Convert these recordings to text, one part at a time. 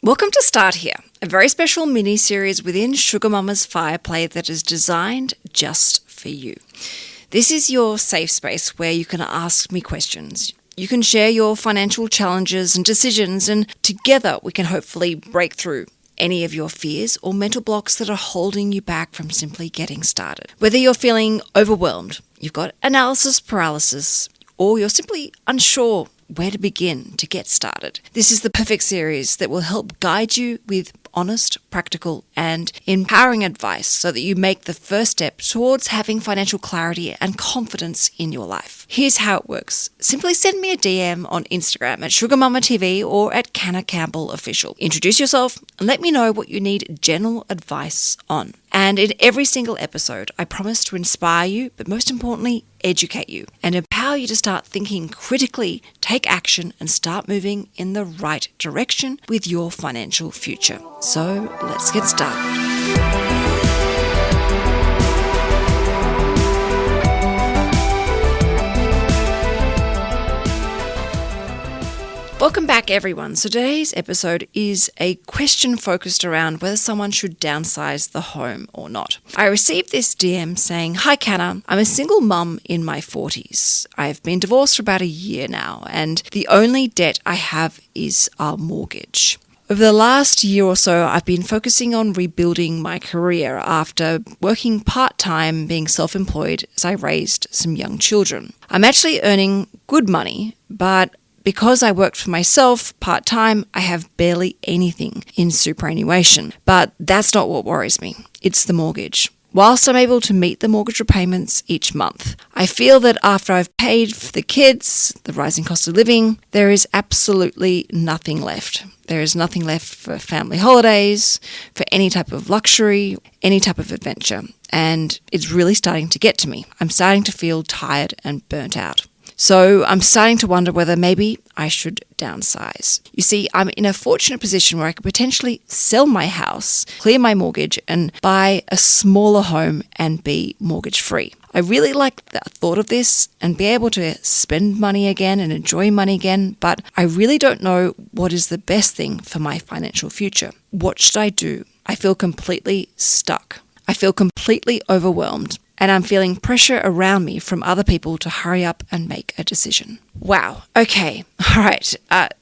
Welcome to Start Here, a very special mini-series within Sugar Mama's Fire Play that is designed just for you. This is your safe space where you can ask me questions. You can share your financial challenges and decisions, and together we can hopefully break through any of your fears or mental blocks that are holding you back from simply getting started. Whether you're feeling overwhelmed, you've got analysis paralysis, or you're simply unsure where to begin to get started, this is the perfect series that will help guide you with honest, practical, and empowering advice so that you make the first step towards having financial clarity and confidence in your life. Here's how it works. Simply send me a DM on Instagram at SugarMamaTV or at Canna Campbell Official. Introduce yourself and let me know what you need general advice on. And in every single episode, I promise to inspire you, but most importantly, educate you and empower you to start thinking critically, take action, and start moving in the right direction with your financial future. So let's get started. Welcome back, everyone. So today's episode is a question focused around whether someone should downsize the home or not. I received this DM saying, "Hi Canna, I'm a single mum in my 40s. I've been divorced for about a year now, and the only debt I have is our mortgage. Over the last year or so, I've been focusing on rebuilding my career after working part-time, being self-employed as I raised some young children. I'm actually earning good money, but because I worked for myself part-time, I have barely anything in superannuation. But that's not what worries me. It's the mortgage. Whilst I'm able to meet the mortgage repayments each month, I feel that after I've paid for the kids, the rising cost of living, there is absolutely nothing left. There is nothing left for family holidays, for any type of luxury, any type of adventure. And it's really starting to get to me. I'm starting to feel tired and burnt out. So I'm starting to wonder whether maybe I should downsize. You see, I'm in a fortunate position where I could potentially sell my house, clear my mortgage, and buy a smaller home and be mortgage-free. I really like the thought of this and be able to spend money again and enjoy money again, but I really don't know what is the best thing for my financial future. What should I do? I feel completely stuck. I feel completely overwhelmed. And I'm feeling pressure around me from other people to hurry up and make a decision." Wow. Okay. All right.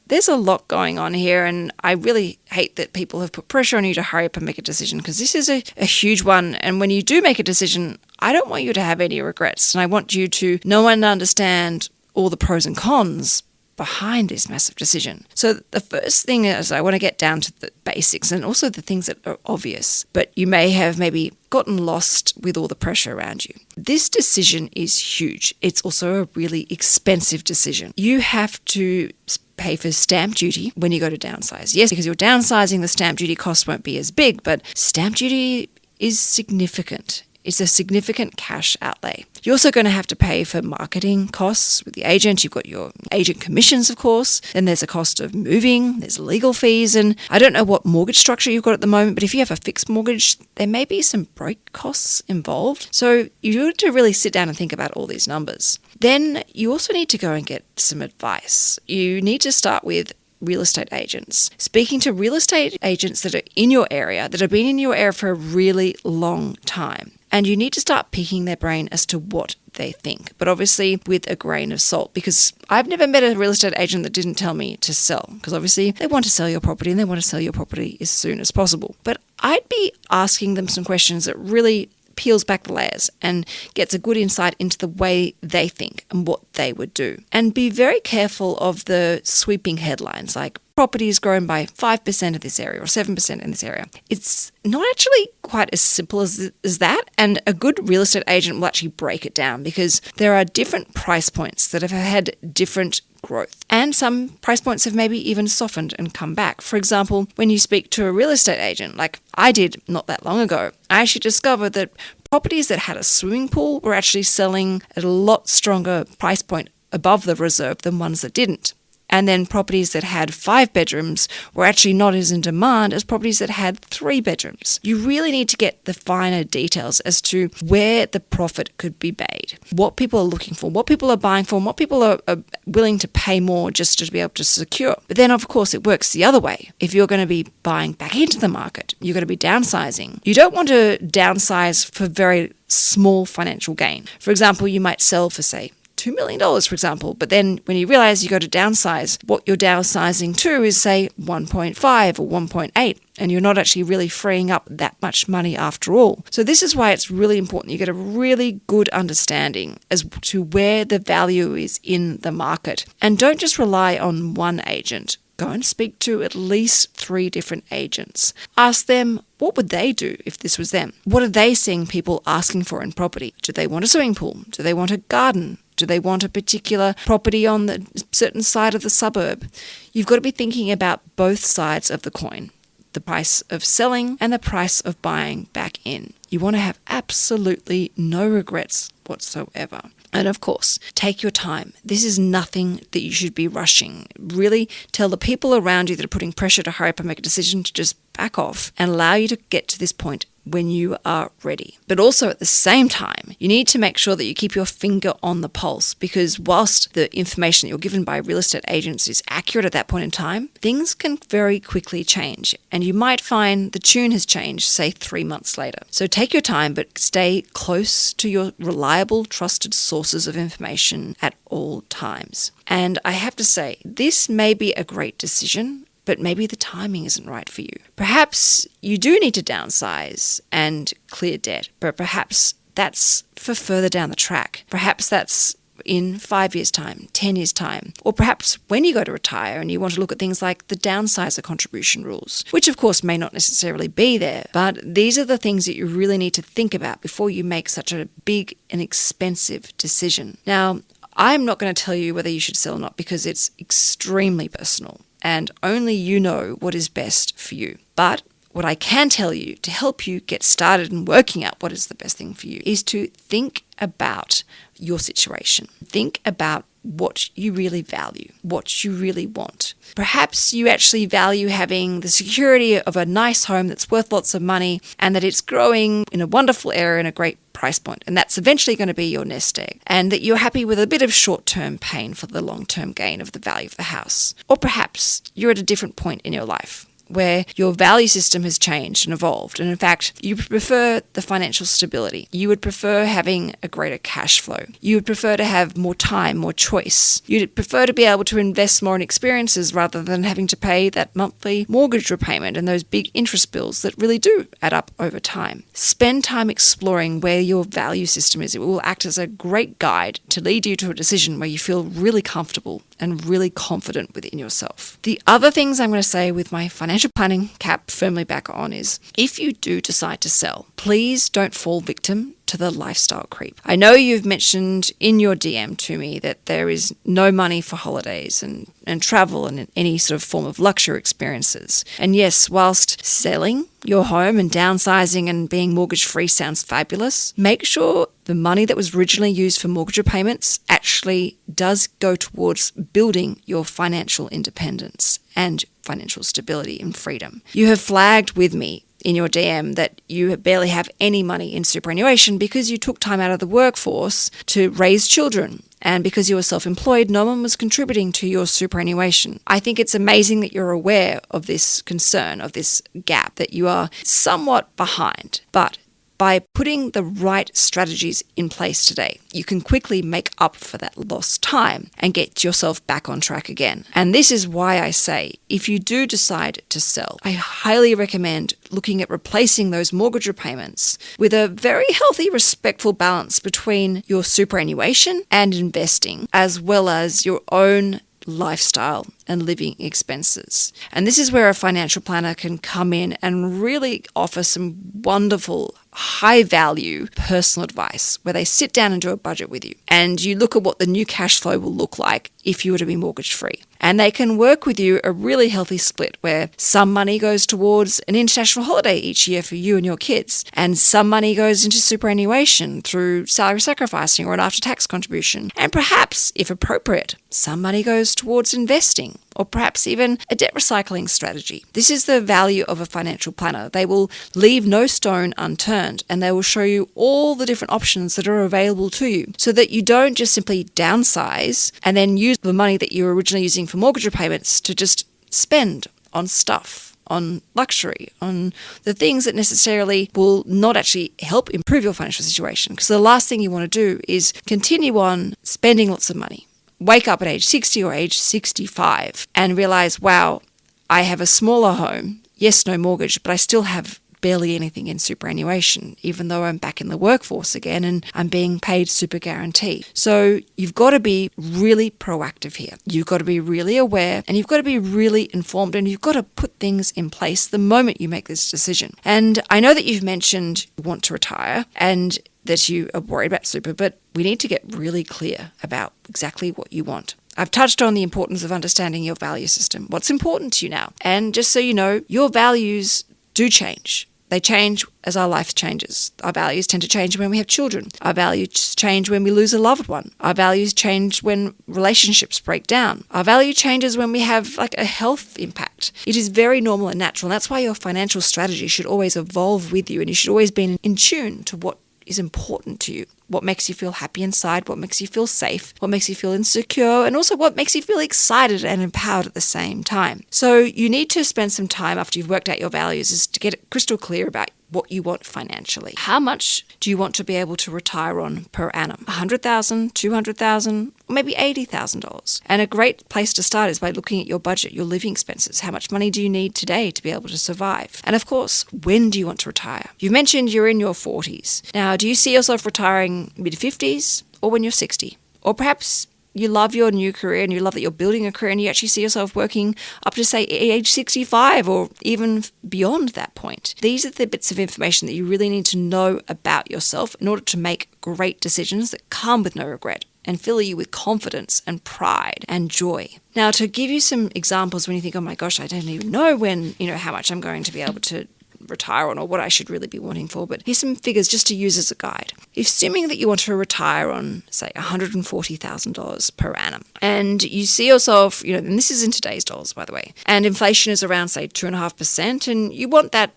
There's a lot going on here, and I really hate that people have put pressure on you to hurry up and make a decision, because this is a huge one. And when you do make a decision, I don't want you to have any regrets, and I want you to know and understand all the pros and cons behind this massive decision. So the first thing is I want to get down to the basics and also the things that are obvious, but you may have maybe gotten lost with all the pressure around you. This decision is huge. It's also a really expensive decision. You have to pay for stamp duty when you go to downsize. Yes, because you're downsizing, the stamp duty cost won't be as big, but stamp duty is significant. It's a significant cash outlay. You're also going to have to pay for marketing costs with the agent. You've got your agent commissions, of course. Then there's a cost of moving. There's legal fees. And I don't know what mortgage structure you've got at the moment, but if you have a fixed mortgage, there may be some break costs involved. So you need to really sit down and think about all these numbers. Then you also need to go and get some advice. You need to start with real estate agents. Speaking to real estate agents that are in your area, that have been in your area for a really long time. And you need to start picking their brain as to what they think, but obviously with a grain of salt, because I've never met a real estate agent that didn't tell me to sell, because obviously they want to sell your property and they want to sell your property as soon as possible. But I'd be asking them some questions that really peels back the layers and gets a good insight into the way they think and what they would do. And be very careful of the sweeping headlines like property is grown by 5% of this area or 7% in this area. It's not actually quite as simple as that, and a good real estate agent will actually break it down, because there are different price points that have had different growth, and some price points have maybe even softened and come back. For example, when you speak to a real estate agent, like I did not that long ago, I actually discovered that properties that had a swimming pool were actually selling at a lot stronger price point above the reserve than ones that didn't. And then properties that had 5 bedrooms were actually not as in demand as properties that had 3 bedrooms. You really need to get the finer details as to where the profit could be made, what people are looking for, what people are buying for, and what people are willing to pay more just to be able to secure. But then, of course, it works the other way. If you're going to be buying back into the market, you're going to be downsizing. You don't want to downsize for very small financial gain. For example, you might sell for, say, $2 million, for example, but then when you realize you go to downsize, what you're downsizing to is, say, 1.5 or 1.8, and you're not actually really freeing up that much money after all. So this is why it's really important you get a really good understanding as to where the value is in the market. And don't just rely on one agent. Go and speak to at least 3 different agents. Ask them, what would they do if this was them? What are they seeing people asking for in property? Do they want a swimming pool? Do they want a garden? Do they want a particular property on the certain side of the suburb? You've got to be thinking about both sides of the coin, the price of selling and the price of buying back in. You want to have absolutely no regrets whatsoever. And of course, take your time. This is nothing that you should be rushing. Really tell the people around you that are putting pressure to hurry up and make a decision to just back off and allow you to get to this point when you are ready. But also at the same time, you need to make sure that you keep your finger on the pulse, because whilst the information that you're given by real estate agents is accurate at that point in time, things can very quickly change, and you might find the tune has changed, say 3 months later. So take your time, but stay close to your reliable, trusted sources of information at all times. And I have to say, this may be a great decision, but maybe the timing isn't right for you. Perhaps you do need to downsize and clear debt, but perhaps that's for further down the track. Perhaps that's in 5 years' time, 10 years' time, or perhaps when you go to retire and you want to look at things like the downsizer contribution rules, which of course may not necessarily be there, but these are the things that you really need to think about before you make such a big and expensive decision. Now, I'm not going to tell you whether you should sell or not because it's extremely personal, and only you know what is best for you. But what I can tell you to help you get started in working out what is the best thing for you is to think about your situation. Think about what you really value, what you really want. Perhaps you actually value having the security of a nice home that's worth lots of money and that it's growing in a wonderful area and a great price point, and that's eventually going to be your nest egg, and that you're happy with a bit of short-term pain for the long-term gain of the value of the house. Or perhaps you're at a different point in your life where your value system has changed and evolved. And in fact, you prefer the financial stability. You would prefer having a greater cash flow. You would prefer to have more time, more choice. You'd prefer to be able to invest more in experiences rather than having to pay that monthly mortgage repayment and those big interest bills that really do add up over time. Spend time exploring where your value system is. It will act as a great guide to lead you to a decision where you feel really comfortable and really confident within yourself. The other things I'm going to say with my financial planning cap firmly back on is, if you do decide to sell, please don't fall victim to the lifestyle creep. I know you've mentioned in your DM to me that there is no money for holidays and travel and any sort of form of luxury experiences. And yes, whilst selling your home and downsizing and being mortgage-free sounds fabulous, make sure the money that was originally used for mortgage repayments actually does go towards building your financial independence and financial stability and freedom. You have flagged with me in your DM that you barely have any money in superannuation because you took time out of the workforce to raise children. And because you were self-employed, no one was contributing to your superannuation. I think it's amazing that you're aware of this concern, of this gap, that you are somewhat behind. But by putting the right strategies in place today, you can quickly make up for that lost time and get yourself back on track again. And this is why I say, if you do decide to sell, I highly recommend looking at replacing those mortgage repayments with a very healthy, respectful balance between your superannuation and investing, as well as your own lifestyle and living expenses. And this is where a financial planner can come in and really offer some wonderful, high value personal advice where they sit down and do a budget with you. And you look at what the new cash flow will look like if you were to be mortgage free. And they can work with you a really healthy split where some money goes towards an international holiday each year for you and your kids, and some money goes into superannuation through salary sacrificing or an after-tax contribution. And perhaps, if appropriate, some money goes towards investing or perhaps even a debt recycling strategy. This is the value of a financial planner. They will leave no stone unturned, and they will show you all the different options that are available to you so that you don't just simply downsize and then use the money that you were originally using for mortgage repayments to just spend on stuff, on luxury, on the things that necessarily will not actually help improve your financial situation. Because the last thing you want to do is continue on spending lots of money. Wake up at age 60 or age 65 and realize, wow, I have a smaller home. Yes, no mortgage, but I still have barely anything in superannuation, even though I'm back in the workforce again and I'm being paid super guarantee. So you've got to be really proactive here. You've got to be really aware and you've got to be really informed, and you've got to put things in place the moment you make this decision. And I know that you've mentioned you want to retire and that you are worried about super, but we need to get really clear about exactly what you want. I've touched on the importance of understanding your value system, what's important to you now. And just so you know, your values do change. They change as our life changes. Our values tend to change when we have children. Our values change when we lose a loved one. Our values change when relationships break down. Our value changes when we have a health impact. It is very normal and natural. And that's why your financial strategy should always evolve with you, and you should always be in tune to what is important to you, what makes you feel happy inside, what makes you feel safe, what makes you feel insecure, and also what makes you feel excited and empowered at the same time. So you need to spend some time after you've worked out your values is to get it crystal clear about what you want financially. How much do you want to be able to retire on per annum? $100,000, $200,000, or maybe $80,000. And a great place to start is by looking at your budget, your living expenses. How much money do you need today to be able to survive? And of course, when do you want to retire? You mentioned you're in your 40s. Now, do you see yourself retiring mid-50s or when you're 60? Or perhaps you love your new career and you love that you're building a career and you actually see yourself working up to, say, age 65 or even beyond that point. These are the bits of information that you really need to know about yourself in order to make great decisions that come with no regret and fill you with confidence and pride and joy. Now, to give you some examples when you think, oh my gosh, I don't even know when, how much I'm going to be able to retire on or what I should really be wanting for, but here's some figures just to use as a guide. Assuming that you want to retire on, say, $140,000 per annum, and you see yourself, and this is in today's dollars, by the way, and inflation is around, say, 2.5%, and you want that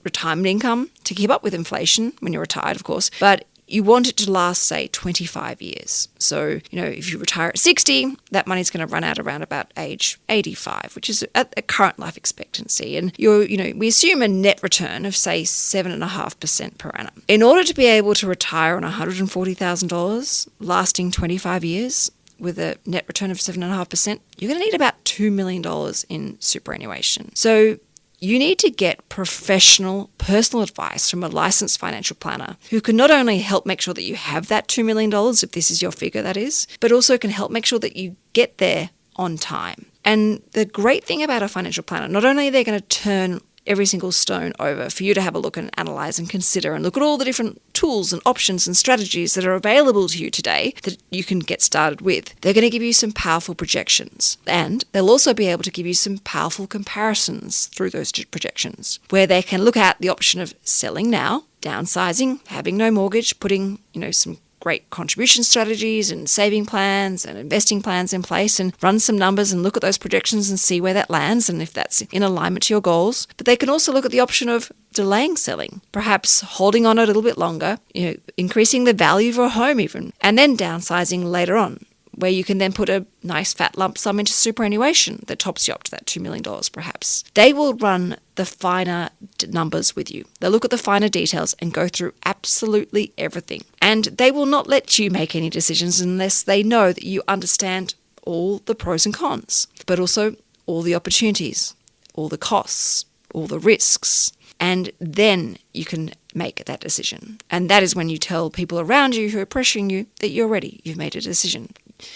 retirement income to keep up with inflation when you're retired, of course, but you want it to last, say, 25 years. So, if you retire at 60, that money's going to run out around about age 85, which is at the current life expectancy. And we assume a net return of, say, 7.5% per annum. In order to be able to retire on $140,000, lasting 25 years, with a net return of 7.5%, you're going to need about $2 million in superannuation. So you need to get professional, personal advice from a licensed financial planner who can not only help make sure that you have that $2 million, if this is your figure, that is, but also can help make sure that you get there on time. And the great thing about a financial planner, not only are they going to turn every single stone over for you to have a look and analyze and consider and look at all the different tools and options and strategies that are available to you today that you can get started with. They're going to give you some powerful projections, and they'll also be able to give you some powerful comparisons through those projections where they can look at the option of selling now, downsizing, having no mortgage, putting, some great contribution strategies and saving plans and investing plans in place and run some numbers and look at those projections and see where that lands and if that's in alignment to your goals. But they can also look at the option of delaying selling, perhaps holding on a little bit longer, increasing the value of your home even, and then downsizing later on, where you can then put a nice fat lump sum into superannuation that tops you up to that $2 million perhaps. They will run the finer numbers with you. They'll look at the finer details and go through absolutely everything. And they will not let you make any decisions unless they know that you understand all the pros and cons, but also all the opportunities, all the costs, all the risks. And then you can make that decision. And that is when you tell people around you who are pressuring you that you're ready, you've made a decision.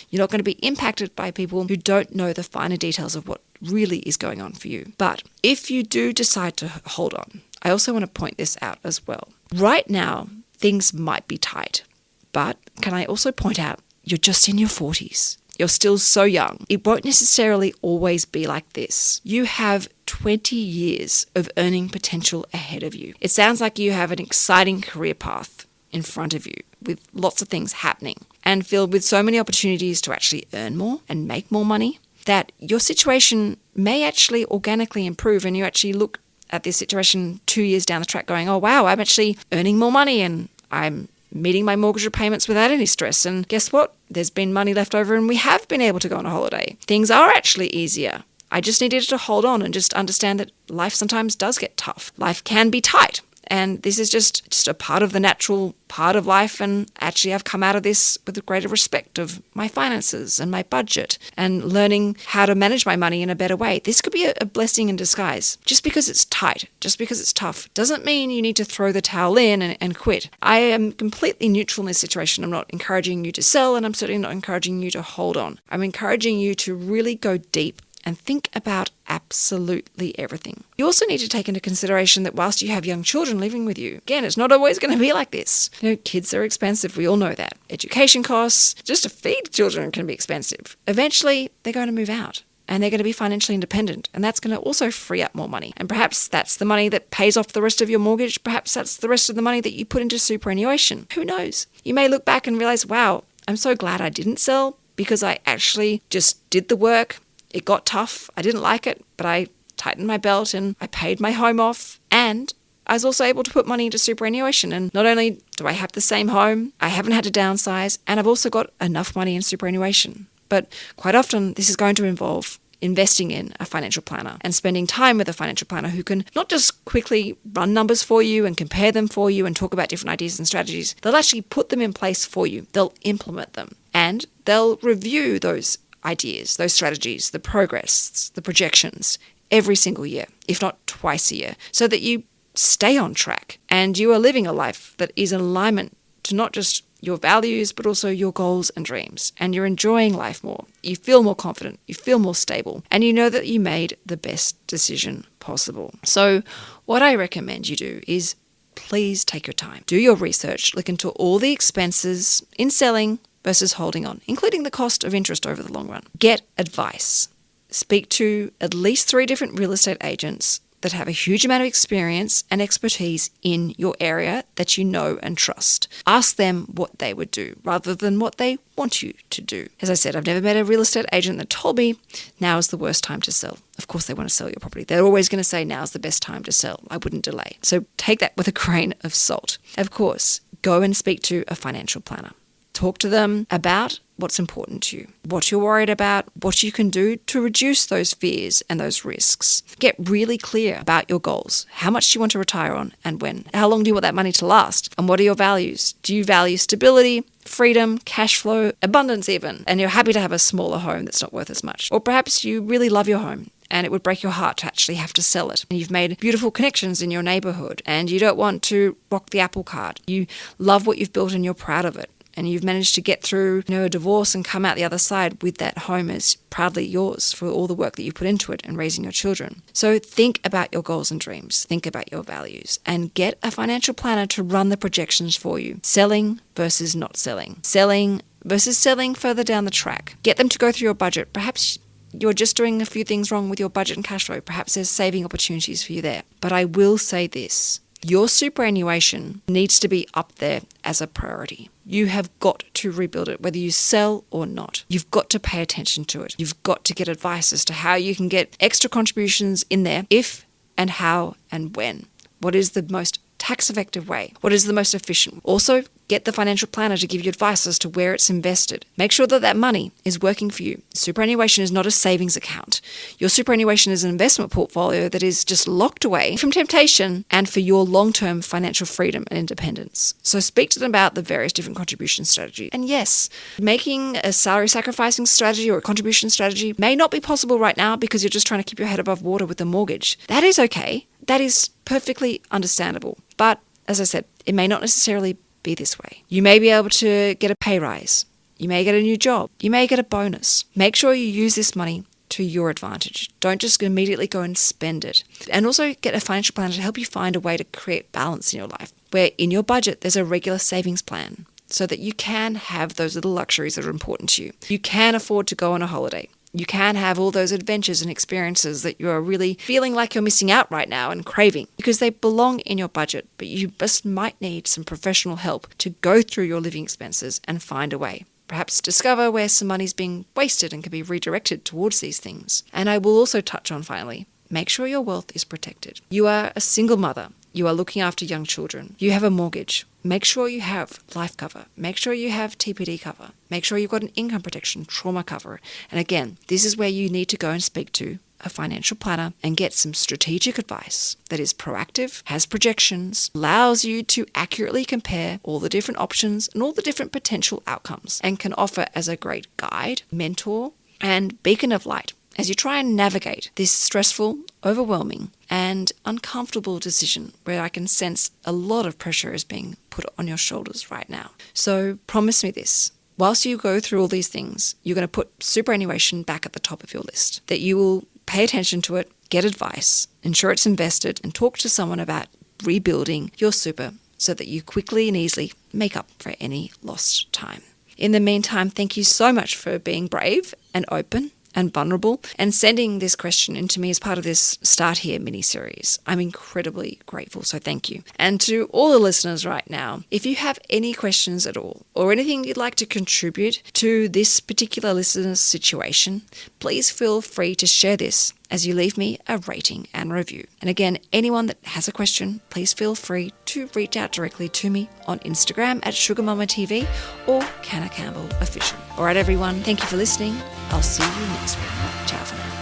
You're not going to be impacted by people who don't know the finer details of what really is going on for you. But if you do decide to hold on, I also want to point this out as well. Right now, things might be tight. But can I also point out, you're just in your 40s. You're still so young. It won't necessarily always be like this. You have 20 years of earning potential ahead of you. It sounds like you have an exciting career path in front of you with lots of things happening and filled with so many opportunities to actually earn more and make more money that your situation may actually organically improve, and you actually look at this situation 2 years down the track going, oh wow, I'm actually earning more money and I'm meeting my mortgage repayments without any stress. And guess what? There's been money left over and we have been able to go on a holiday. Things are actually easier. I just needed to hold on and just understand that life sometimes does get tough. Life can be tight. And this is just a part of the natural part of life. And actually, I've come out of this with a greater respect of my finances and my budget and learning how to manage my money in a better way. This could be a blessing in disguise. Just because it's tight, just because it's tough, doesn't mean you need to throw the towel in and quit. I am completely neutral in this situation. I'm not encouraging you to sell, and I'm certainly not encouraging you to hold on. I'm encouraging you to really go deep and think about absolutely everything. You also need to take into consideration that whilst you have young children living with you, again, it's not always going to be like this. Kids are expensive. We all know that. Education costs, just to feed children can be expensive. Eventually, they're going to move out and they're going to be financially independent. And that's going to also free up more money. And perhaps that's the money that pays off the rest of your mortgage. Perhaps that's the rest of the money that you put into superannuation. Who knows? You may look back and realize, wow, I'm so glad I didn't sell because I actually just did the work. It got tough. I didn't like it, but I tightened my belt and I paid my home off. And I was also able to put money into superannuation. And not only do I have the same home, I haven't had to downsize, and I've also got enough money in superannuation. But quite often, this is going to involve investing in a financial planner and spending time with a financial planner who can not just quickly run numbers for you and compare them for you and talk about different ideas and strategies. They'll actually put them in place for you. They'll implement them and they'll review those ideas, those strategies, the progress, the projections every single year, if not twice a year, so that you stay on track and you are living a life that is in alignment to not just your values, but also your goals and dreams. And you're enjoying life more. You feel more confident, you feel more stable, and you know that you made the best decision possible. So what I recommend you do is please take your time. Do your research, look into all the expenses in selling versus holding on, including the cost of interest over the long run. Get advice. Speak to at least 3 different real estate agents that have a huge amount of experience and expertise in your area that you know and trust. Ask them what they would do rather than what they want you to do. As I said, I've never met a real estate agent that told me now is the worst time to sell. Of course, they want to sell your property. They're always going to say now's the best time to sell. I wouldn't delay. So take that with a grain of salt. Of course, go and speak to a financial planner. Talk to them about what's important to you, what you're worried about, what you can do to reduce those fears and those risks. Get really clear about your goals. How much do you want to retire on and when? How long do you want that money to last? And what are your values? Do you value stability, freedom, cash flow, abundance even? And you're happy to have a smaller home that's not worth as much. Or perhaps you really love your home and it would break your heart to actually have to sell it. And you've made beautiful connections in your neighborhood and you don't want to rock the apple cart. You love what you've built and you're proud of it. And you've managed to get through, a divorce and come out the other side with that home as proudly yours for all the work that you put into it and raising your children. So think about your goals and dreams. Think about your values and get a financial planner to run the projections for you. Selling versus not selling. Selling versus selling further down the track. Get them to go through your budget. Perhaps you're just doing a few things wrong with your budget and cash flow. Perhaps there's saving opportunities for you there. But I will say this. Your superannuation needs to be up there as a priority. You have got to rebuild it, whether you sell or not. You've got to pay attention to it. You've got to get advice as to how you can get extra contributions in there, if and how and when. What is the most tax-effective way? What is the most efficient? Also, get the financial planner to give you advice as to where it's invested. Make sure that that money is working for you. Superannuation is not a savings account. Your superannuation is an investment portfolio that is just locked away from temptation and for your long-term financial freedom and independence. So speak to them about the various different contribution strategies. And yes, making a salary sacrificing strategy or a contribution strategy may not be possible right now because you're just trying to keep your head above water with the mortgage. That is okay. That is perfectly understandable. But as I said, it may not necessarily be this way. You may be able to get a pay rise. You may get a new job. You may get a bonus. Make sure you use this money to your advantage. Don't just immediately go and spend it. And also get a financial planner to help you find a way to create balance in your life, where in your budget there's a regular savings plan. so that you can have those little luxuries that are important to you. You can afford to go on a holiday. You can have all those adventures and experiences that you are really feeling like you're missing out right now and craving, because they belong in your budget, but you just might need some professional help to go through your living expenses and find a way. Perhaps discover where some money's being wasted and can be redirected towards these things. And I will also touch on, finally, make sure your wealth is protected. You are a single mother. You are looking after young children. You have a mortgage. Make sure you have life cover. Make sure you have TPD cover. Make sure you've got an income protection, trauma cover. And again, this is where you need to go and speak to a financial planner and get some strategic advice that is proactive, has projections, allows you to accurately compare all the different options and all the different potential outcomes, and can offer as a great guide, mentor, and beacon of light as you try and navigate this stressful, overwhelming, and uncomfortable decision where I can sense a lot of pressure is being put on your shoulders right now. So promise me this. Whilst you go through all these things, you're going to put superannuation back at the top of your list, that you will pay attention to it, get advice, ensure it's invested, and talk to someone about rebuilding your super so that you quickly and easily make up for any lost time. In the meantime, thank you so much for being brave and open and vulnerable and sending this question into me as part of this Start Here mini-series. I'm incredibly grateful, so thank you. And to all the listeners right now, if you have any questions at all or anything you'd like to contribute to this particular listener's situation, please feel free to share this as you leave me a rating and review. And again, anyone that has a question, please feel free to reach out directly to me on Instagram at SugarMamaTV or Canna Campbell Official. All right, everyone, thank you for listening. I'll see you next week. Ciao for now.